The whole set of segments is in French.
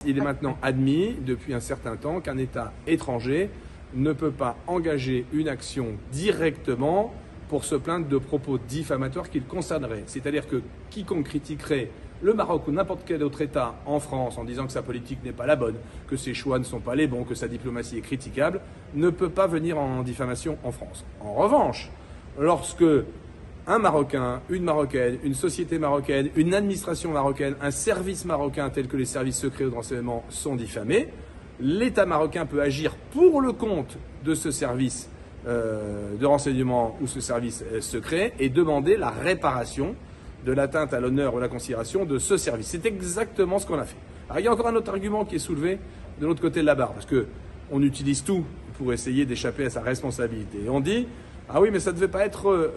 Il est maintenant admis, depuis un certain temps, qu'un État étranger ne peut pas engager une action directement pour se plaindre de propos diffamatoires qui le concerneraient. C'est-à-dire que quiconque critiquerait le Maroc ou n'importe quel autre État en France en disant que sa politique n'est pas la bonne, que ses choix ne sont pas les bons, que sa diplomatie est critiquable, ne peut pas venir en diffamation en France. En revanche, lorsque un Marocain, une Marocaine, une société marocaine, une administration marocaine, un service marocain tel que les services secrets ou de renseignement sont diffamés, l'État marocain peut agir pour le compte de ce service de renseignement ou ce service secret et demander la réparation de l'atteinte à l'honneur ou à la considération de ce service. C'est exactement ce qu'on a fait. Alors, il y a encore un autre argument qui est soulevé de l'autre côté de la barre, parce qu'on utilise tout pour essayer d'échapper à sa responsabilité. Et on dit « Ah oui, mais ça ne devait pas être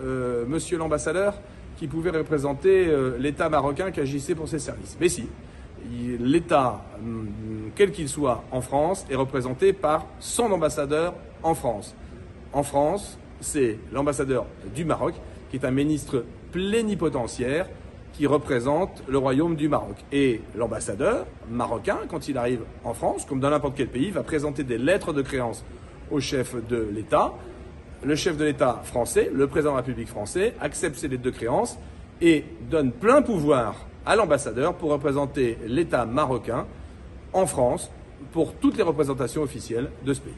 monsieur l'ambassadeur qui pouvait représenter l'État marocain qui agissait pour ses services. » Mais si, l'État, quel qu'il soit en France, est représenté par son ambassadeur en France. En France, c'est l'ambassadeur du Maroc, qui est un ministre plénipotentiaire qui représente le royaume du Maroc. Et l'ambassadeur marocain, quand il arrive en France, comme dans n'importe quel pays, va présenter des lettres de créance au chef de l'État. Le chef de l'État français, le président de la République français, accepte ces lettres de créance et donne plein pouvoir à l'ambassadeur pour représenter l'État marocain en France pour toutes les représentations officielles de ce pays.